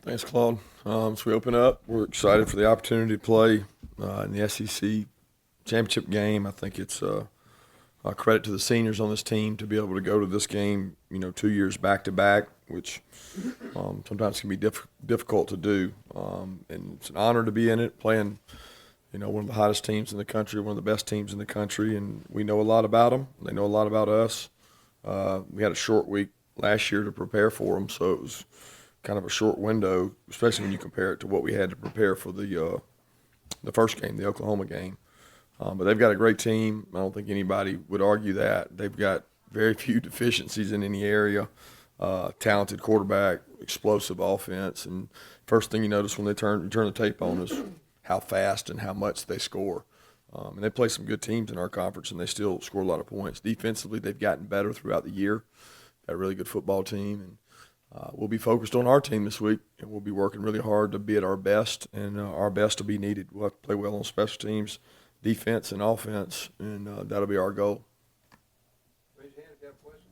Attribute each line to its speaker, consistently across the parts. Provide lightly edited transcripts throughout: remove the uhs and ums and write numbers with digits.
Speaker 1: Thanks, Claude. As we open up, we're excited for the opportunity to play in the SEC championship game. I think it's a credit to the seniors on this team to be able to go to this game, 2 years back to back, which sometimes can be difficult to do. And it's an honor to be in it, playing, one of the hottest teams in the country, one of the best teams in the country, and we know a lot about them. They know a lot about us. We had a short week last year to prepare for them, so it was kind of a short window, especially when you compare it to what we had to prepare for the first game, the Oklahoma game. But they've got a great team. I don't think anybody would argue that. They've got very few deficiencies in any area. Talented quarterback, explosive offense, and first thing you notice when you turn the tape on is how fast and how much they score. And they play some good teams in our conference, and they still score a lot of points. Defensively, they've gotten better throughout the year. Got a really good football team, and we'll be focused on our team this week, and we'll be working really hard to be at our best, and our best will be needed. We'll have to play well on special teams, defense, and offense, and that'll be our goal.
Speaker 2: Raise your hand if you have a question.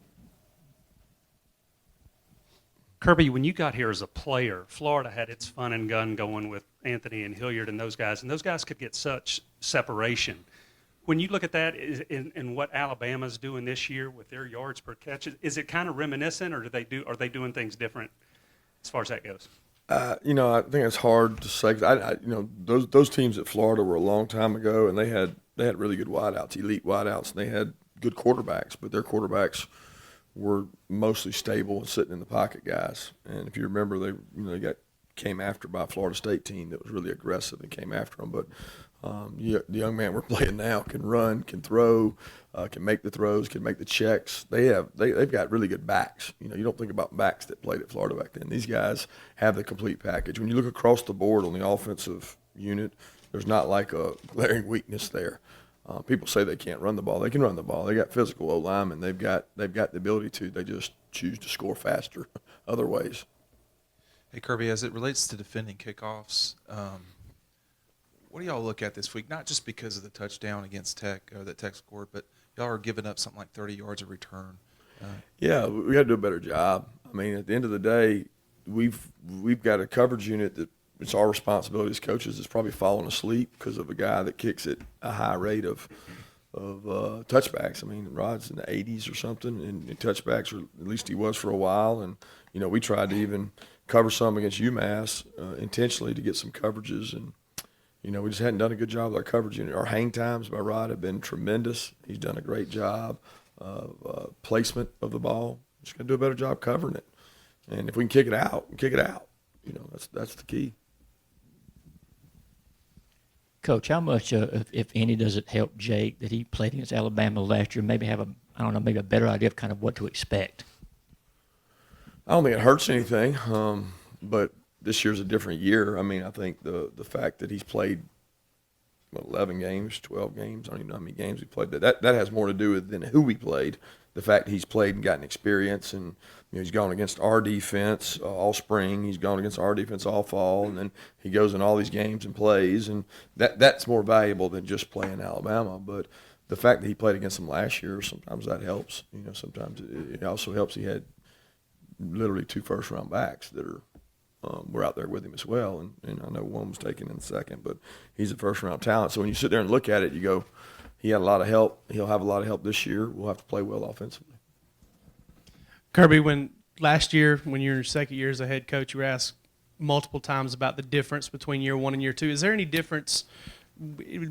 Speaker 3: Kirby, when you got here as a player, Florida had its fun and gun going with Anthony and Hilliard and those guys could get such separation. When you look at that and what Alabama's doing this year with their yards per catch, is it kind of reminiscent, or are they doing things different as far as that goes?
Speaker 1: I think it's hard to say. 'Cause those teams at Florida were a long time ago, and they had really good wideouts, elite wideouts, and they had good quarterbacks, but their quarterbacks were mostly stable and sitting in the pocket guys. And if you remember, they came after by a Florida State team that was really aggressive and came after them. But the young man we're playing now can run, can throw, can make the throws, can make the checks. They've got really good backs. You don't think about backs that played at Florida back then. These guys have the complete package. When you look across the board on the offensive unit, there's not like a glaring weakness there. People say they can't run the ball. They can run the ball. They got physical O-linemen. They've got the ability to. They just choose to score faster other ways.
Speaker 4: Hey, Kirby, as it relates to defending kickoffs, what do y'all look at this week? Not just because of the touchdown against Tech that Tech scored, but y'all are giving up something like 30 yards of return.
Speaker 1: Yeah, we got to do a better job. I mean, at the end of the day, we've got a coverage unit that it's our responsibility as coaches is probably falling asleep because of a guy that kicks at a high rate of touchbacks. I mean, Rod's in the 80s or something, and touchbacks, or at least he was for a while. And we tried to even cover some against UMass intentionally to get some coverages, and we just hadn't done a good job with our coverage unit. Our hang times by Rod have been tremendous. He's done a great job of placement of the ball. Just got to do a better job covering it. And if we can kick it out, that's the key.
Speaker 5: Coach, how much, if any, does it help Jake that he played against Alabama last year? Maybe have maybe a better idea of kind of what to expect.
Speaker 1: I don't think it hurts anything, but this year's a different year. I mean, I think the fact that he's played 11 games, 12 games, I don't even know how many games he played, but that has more to do with than who we played. The fact that he's played and gotten experience, and he's gone against our defense all spring. He's gone against our defense all fall, and then he goes in all these games and plays, and that's more valuable than just playing Alabama. But the fact that he played against them last year, sometimes that helps. Sometimes it also helps. He had literally 2 first-round backs that were out there with him as well, and I know one was taken in the second, but he's a first-round talent. So when you sit there and look at it, you go, he had a lot of help. He'll have a lot of help this year. We'll have to play well offensively.
Speaker 6: Kirby, when last year, when you were in your second year as a head coach, you were asked multiple times about the difference between year 1 and year 2. Is there any difference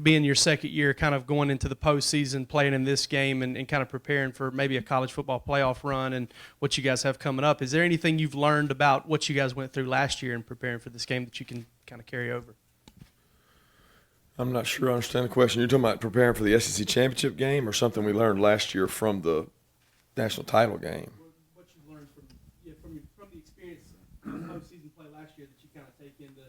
Speaker 6: being your second year, kind of going into the postseason, playing in this game, and kind of preparing for maybe a college football playoff run and what you guys have coming up? Is there anything you've learned about what you guys went through last year in preparing for this game that you can kind of carry over?
Speaker 1: I'm not sure I understand the question. You're talking about preparing for the SEC championship game or something we learned last year from the national title game?
Speaker 6: What you learned from the experience of postseason play last year that you kind of take into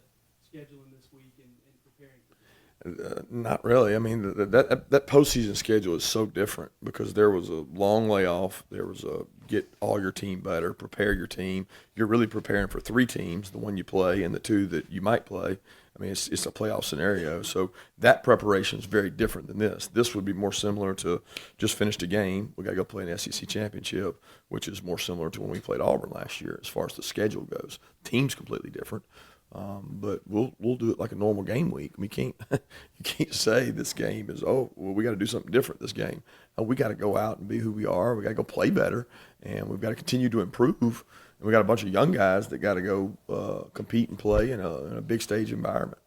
Speaker 6: scheduling this week and preparing for this?
Speaker 1: Not really. I mean, that postseason schedule is so different because there was a long layoff. There was a get all your team better, prepare your team. You're really preparing for 3 teams, the one you play and the 2 that you might play. I mean, it's a playoff scenario. So that preparation is very different than this. This would be more similar to just finished a game. We got to go play an SEC championship, which is more similar to when we played Auburn last year as far as the schedule goes. Team's completely different. But we'll do it like a normal game week. We can't you can't say this game is we got to do something different this game. We got to go out and be who we are. We got to go play better, and we've got to continue to improve. And we got a bunch of young guys that got to go compete and play in a big stage environment.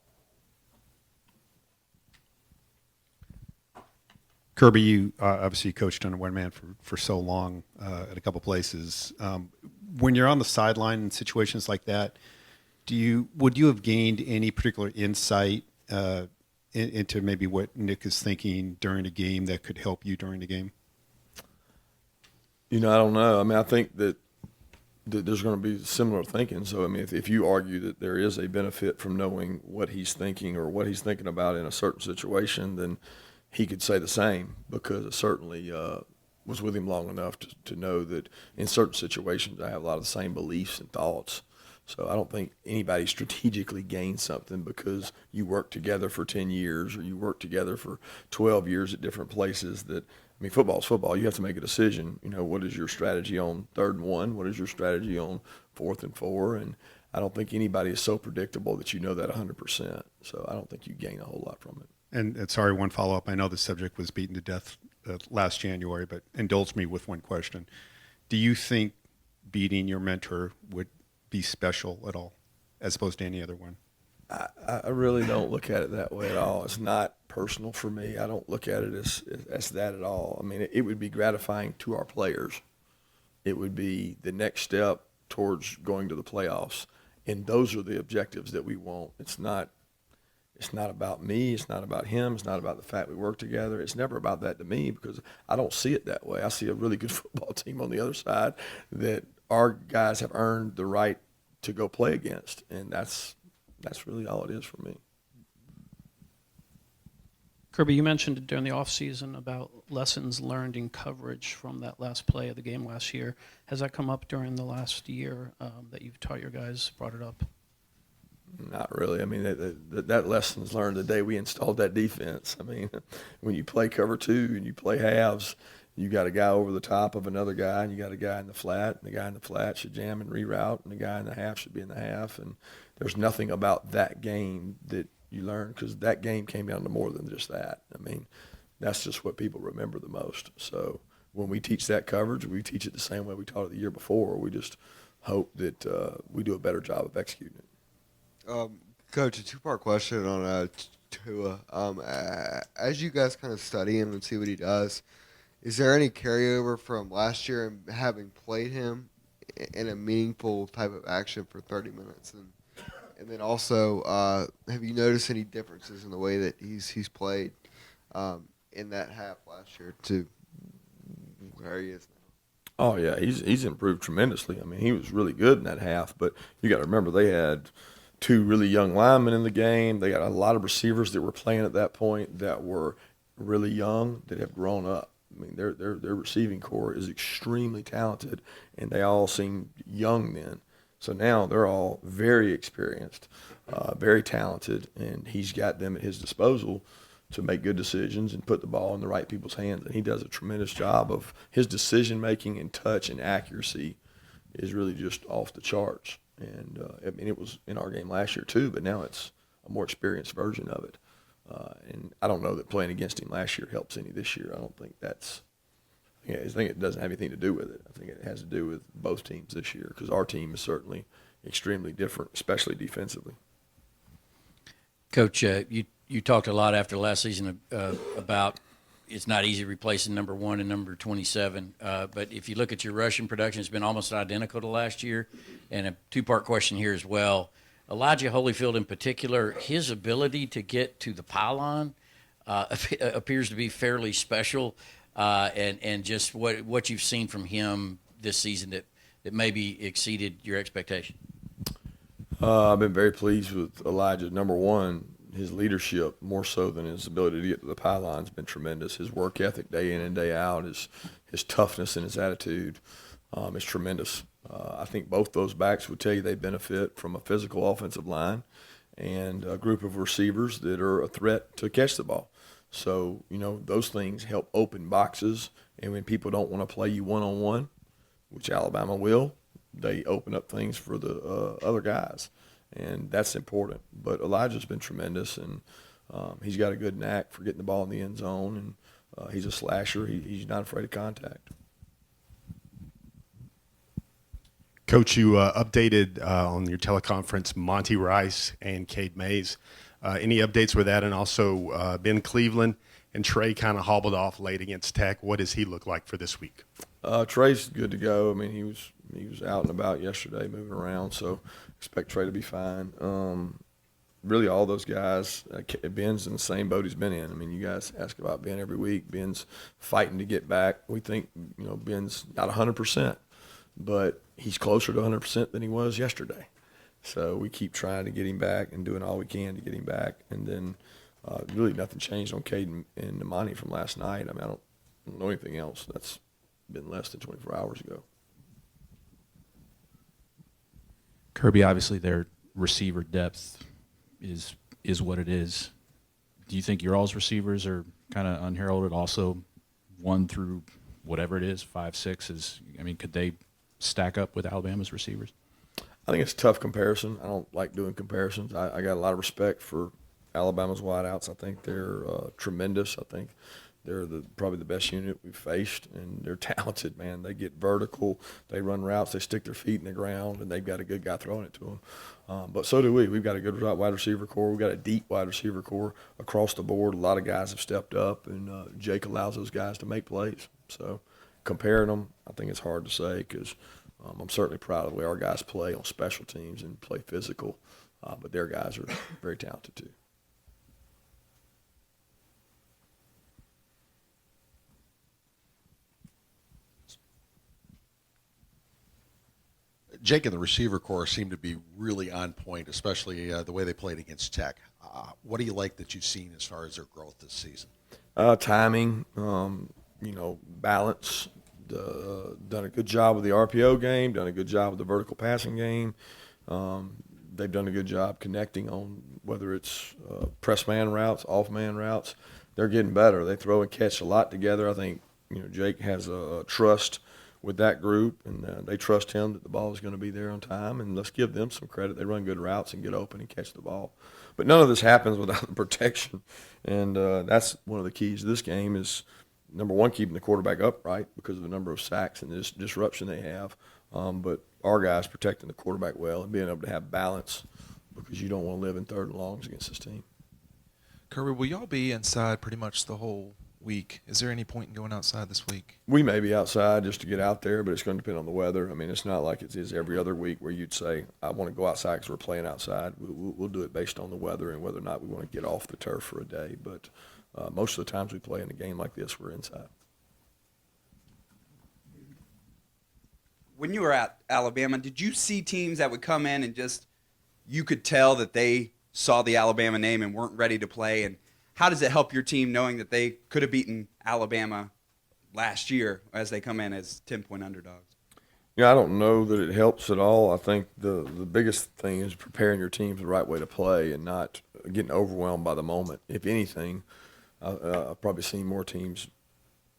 Speaker 7: Kirby, you obviously coached under one man for so long at a couple places. When you're on the sideline in situations like that, would you have gained any particular insight into maybe what Nick is thinking during a game that could help you during the game?
Speaker 1: I don't know. I mean, I think that there's going to be similar thinking. So, I mean, if you argue that there is a benefit from knowing what he's thinking or what he's thinking about in a certain situation, then he could say the same because it certainly was with him long enough to know that in certain situations I have a lot of the same beliefs and thoughts. So I don't think anybody strategically gains something because you work together for 10 years or you work together for 12 years at different places. Football's football. You have to make a decision. What is your strategy on 3rd and 1? What is your strategy on 4th and 4? And I don't think anybody is so predictable that you know that 100%. So I don't think you gain a whole lot from it.
Speaker 7: And sorry, one follow-up. I know the subject was beaten to death last January, but indulge me with one question. Do you think beating your mentor would be special at all, as opposed to any other one?
Speaker 1: I really don't look at it that way at all. It's not personal for me. I don't look at it as that at all. I mean, it would be gratifying to our players. It would be the next step towards going to the playoffs, and those are the objectives that we want. It's not about me. It's not about him. It's not about the fact we work together. It's never about that to me because I don't see it that way. I see a really good football team on the other side that our guys have earned the right to go play against, and that's really all it is for me.
Speaker 8: Kirby, you mentioned during the offseason about lessons learned in coverage from that last play of the game last year. Has that come up during the last year that you've taught your guys, brought it up?
Speaker 1: Not really. I mean, that lesson's learned the day we installed that defense. I mean, when you play cover 2 and you play halves, you got a guy over the top of another guy, and you got a guy in the flat, and the guy in the flat should jam and reroute, and the guy in the half should be in the half. And there's nothing about that game that you learn because that game came down to more than just that. I mean, that's just what people remember the most. So when we teach that coverage, we teach it the same way we taught it the year before. We just hope that we do a better job of executing it.
Speaker 9: Coach, a 2-part question on Tua. As you guys kind of study him and see what he does, is there any carryover from last year and having played him in a meaningful type of action for 30 minutes? And then also, have you noticed any differences in the way that he's played in that half last year to where he is now?
Speaker 1: Oh, yeah, he's improved tremendously. I mean, he was really good in that half, but you got to remember they had 2 really young linemen in the game. They got a lot of receivers that were playing at that point that were really young that have grown up. I mean, their receiving core is extremely talented, and they all seem young then. So now they're all very experienced, very talented, and he's got them at his disposal to make good decisions and put the ball in the right people's hands. And he does a tremendous job of his decision-making and touch and accuracy is really just off the charts. And, I mean, it was in our game last year too, but now it's a more experienced version of it. And I don't know that playing against him last year helps any this year. I don't think that's – I think it doesn't have anything to do with it. I think it has to do with both teams this year because our team is certainly extremely different, especially defensively.
Speaker 10: Coach, you talked a lot after last season about it's not easy replacing number 1 and number 27. But if you look at your rushing production, it's been almost identical to last year. And a 2-part question here as well. Elijah Holyfield in particular, his ability to get to the pylon appears to be fairly special. And just what you've seen from him this season that maybe exceeded your expectation.
Speaker 1: I've been very pleased with Elijah. Number one, his leadership, more so than his ability to get to the pylon, has been tremendous. His work ethic day in and day out, his toughness and his attitude is tremendous. I think both those backs would tell you they benefit from a physical offensive line and a group of receivers that are a threat to catch the ball. So, those things help open boxes. And when people don't want to play you one-on-one, which Alabama will, they open up things for the other guys. And that's important. But Elijah's been tremendous, and he's got a good knack for getting the ball in the end zone, and he's a slasher. He's not afraid of contact.
Speaker 11: Coach, you updated on your teleconference Monty Rice and Cade Mays. Any updates with that? And also Ben Cleveland and Trey kind of hobbled off late against Tech. What does he look like for this week? Trey's good to go. I mean, he was out and about yesterday, moving around, so expect Trey to be fine. Really, all those guys, Ben's in the same boat he's been in. I mean, you guys ask about Ben every week. Ben's fighting to get back. We think, Ben's not 100%, but he's closer to 100% than he was yesterday. So we keep trying to get him back and doing all we can to get him back. And then really nothing changed on Caden and Nemani from last night. I mean, I don't know anything else. That's been less than 24 hours ago.
Speaker 12: Kirby, obviously their receiver depth is what it is. Do you think your all's receivers are kind of unheralded also 1 through whatever it is, 5, 6 could they stack up with Alabama's receivers?
Speaker 1: I think it's a tough comparison. I don't like doing comparisons. I got a lot of respect for Alabama's wideouts. I think they're tremendous. I think they're probably the best unit we've faced, and they're talented, man. They get vertical. They run routes. They stick their feet in the ground, and they've got a good guy throwing it to them. But so do we. We've got a good wide receiver core. We've got a deep wide receiver core across the board. A lot of guys have stepped up, and Jake allows those guys to make plays. So comparing them, I think it's hard to say because I'm certainly proud of the way our guys play on special teams and play physical, but their guys are very talented too.
Speaker 13: Jake and the receiver corps seem to be really on point, especially the way they played against Tech. What do you like that you've seen as far as their growth this season?
Speaker 1: Timing, balance. Done a good job with the RPO game, done a good job with the vertical passing game. They've done a good job connecting on whether it's press man routes, off man routes. They're getting better. They throw and catch a lot together. I think Jake has a trust with that group, and they trust him that the ball is going to be there on time. And let's give them some credit. They run good routes and get open and catch the ball. But none of this happens without the protection, and that's one of the keys to this game is, number one, keeping the quarterback upright because of the number of sacks and this disruption they have. But our guys protecting the quarterback well and being able to have balance because you don't want to live in third and longs against this team.
Speaker 4: Kirby, will y'all be inside pretty much the whole week? Is there any point in going outside this week?
Speaker 1: We may be outside just to get out there, but it's going to depend on the weather. I mean, it's not like it is every other week where you'd say, I want to go outside because we're playing outside. We'll do it based on the weather and whether or not we want to get off the turf for a day. But most of the times we play in a game like this, we're inside.
Speaker 14: When you were at Alabama, did you see teams that would come in and just you could tell that they saw the Alabama name and weren't ready to play? And how does it help your team knowing that they could have beaten Alabama last year as they come in as 10-point underdogs?
Speaker 1: I don't know that it helps at all. I think the biggest thing is preparing your team the right way to play and not getting overwhelmed by the moment. If anything, I've probably seen more teams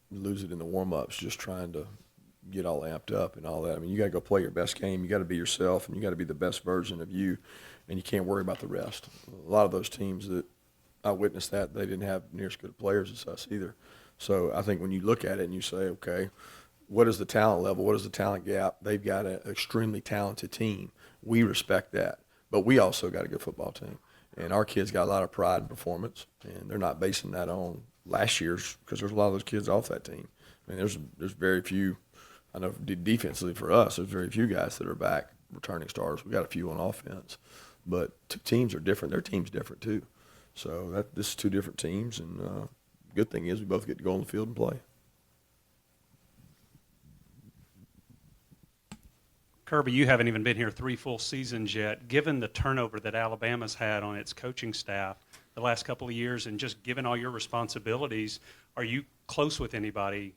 Speaker 1: lose it in the warm-ups just trying to get all amped up and all that. I mean, you got to go play your best game. You got to be yourself, and you got to be the best version of you, and you can't worry about the rest. A lot of those teams that I witnessed that, they didn't have near as good players as us either. So I think when you look at it and you say, okay, what is the talent level? What is the talent gap? They've got an extremely talented team. We respect that. But we also got a good football team. And our kids got a lot of pride in performance, and they're not basing that on last year's because there's a lot of those kids off that team. I mean, there's very few. I know defensively for us, there's very few guys that are back returning starters. We got a few on offense. But teams are different. Their team's different too. So this is two different teams, and the good thing is we both get to go on the field and play.
Speaker 3: Kirby, you haven't even been here 3 full seasons yet. Given the turnover that Alabama's had on its coaching staff the last couple of years, and just given all your responsibilities, are you close with anybody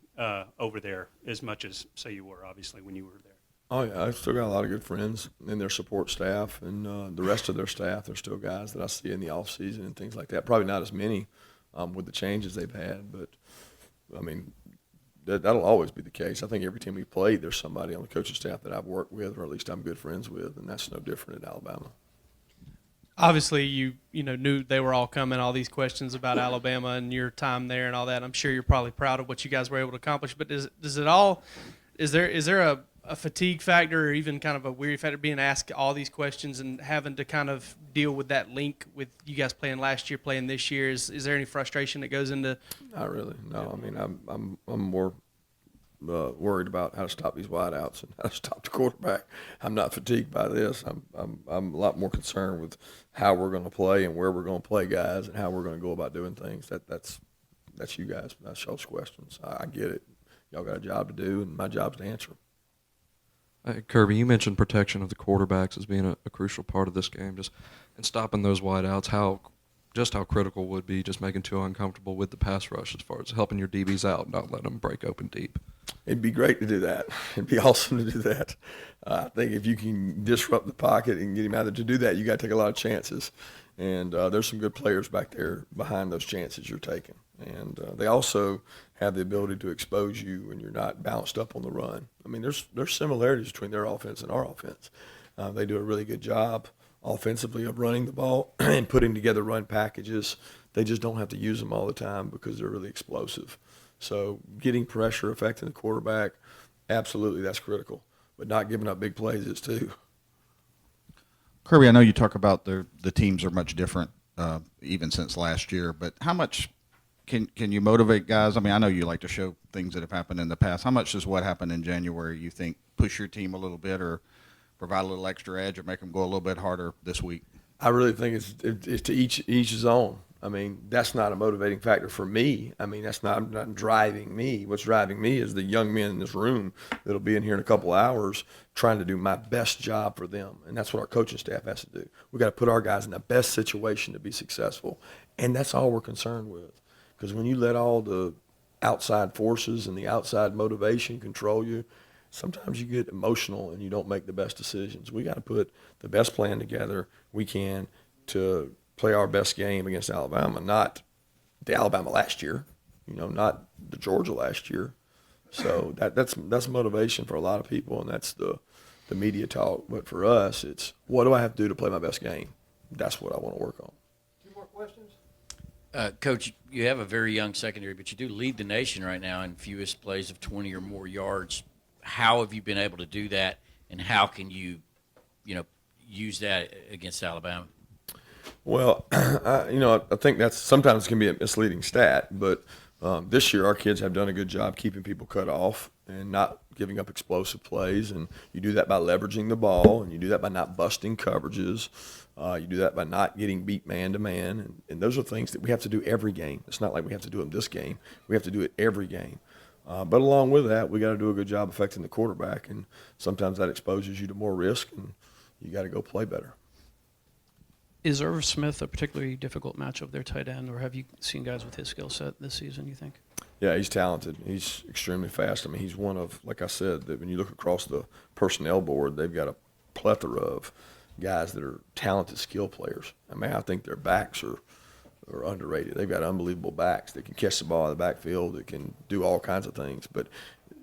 Speaker 3: over there as much as, say, you were, obviously, when you were there?
Speaker 1: Oh, yeah, I've still got a lot of good friends in their support staff, and the rest of their staff, they're still guys that I see in the off season and things like that. Probably not as many with the changes they've had, but, I mean, that'll always be the case. I think every team we played, there's somebody on the coaching staff that I've worked with, or at least I'm good friends with, and that's no different at Alabama.
Speaker 6: Obviously, you knew they were all coming, all these questions about Alabama and your time there and all that. I'm sure you're probably proud of what you guys were able to accomplish. But is there a fatigue factor or even kind of a weary factor being asked all these questions and having to kind of deal with that link with you guys playing last year, playing this year? Is there any frustration that goes into?
Speaker 1: Not really. No, I mean I'm more worried about how to stop these wideouts and how to stop the quarterback. I'm not fatigued by this. I'm a lot more concerned with how we're going to play and where we're going to play guys and how we're going to go about doing things. That's you guys. That's y'all's questions. I get it. Y'all got a job to do, and my job's to answer them.
Speaker 15: Kirby, you mentioned protection of the quarterbacks as being a crucial part of this game, and stopping those wideouts. How critical would be just making Tua uncomfortable with the pass rush as far as helping your DBs out, not letting them break open deep.
Speaker 1: It'd be great to do that. It'd be awesome to do that. I think if you can disrupt the pocket and get him out there to do that, you got to take a lot of chances. And there's some good players back there behind those chances you're taking. And they also have the ability to expose you when you're not bounced up on the run. I mean, there's similarities between their offense and our offense. They do a really good job offensively of running the ball and putting together run packages. They just don't have to use them all the time because they're really explosive. So getting pressure, affecting the quarterback, absolutely, that's critical. But not giving up big plays is too.
Speaker 16: Kirby, I know you talk about the teams are much different even since last year, but how much can you motivate guys? I mean, I know you like to show things that have happened in the past. How much does what happened in January, you think, push your team a little bit or provide a little extra edge or make them go a little bit harder this week?
Speaker 1: I really think it's to each his own. I mean, that's not a motivating factor for me. I mean, that's not driving me. What's driving me is the young men in this room that'll be in here in a couple of hours trying to do my best job for them. And that's what our coaching staff has to do. We've got to put our guys in the best situation to be successful. And that's all we're concerned with. Because when you let all the outside forces and the outside motivation control you, sometimes you get emotional and you don't make the best decisions. We got to put the best plan together we can to play our best game against Alabama, not the Alabama last year, not the Georgia last year. So that's motivation for a lot of people, and that's the media talk. But for us, it's what do I have to do to play my best game? That's what I want to work on.
Speaker 2: 2 more questions?
Speaker 10: Coach, you have a very young secondary, but you do lead the nation right now in fewest plays of 20 or more yards. How have you been able to do that, and how can you use that against Alabama?
Speaker 1: Well, I think that's sometimes can be a misleading stat, but this year our kids have done a good job keeping people cut off and not giving up explosive plays, and you do that by leveraging the ball, and you do that by not busting coverages. You do that by not getting beat man-to-man, and those are things that we have to do every game. It's not like we have to do them this game. We have to do it every game. But along with that, we got to do a good job affecting the quarterback, and sometimes that exposes you to more risk, and you got to go play better.
Speaker 8: Is Irv Smith a particularly difficult matchup, their tight end, or have you seen guys with his skill set this season, you think?
Speaker 1: Yeah, he's talented. He's extremely fast. I mean, he's one of, like I said, that when you look across the personnel board, they've got a plethora of guys that are talented skill players. I mean, I think their backs are underrated. They've got unbelievable backs that can catch the ball in the backfield, that can do all kinds of things. But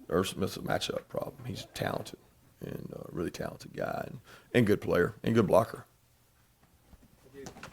Speaker 1: Irv Smith's a matchup problem. He's talented and a really talented guy and good player and good blocker.
Speaker 2: Thank you.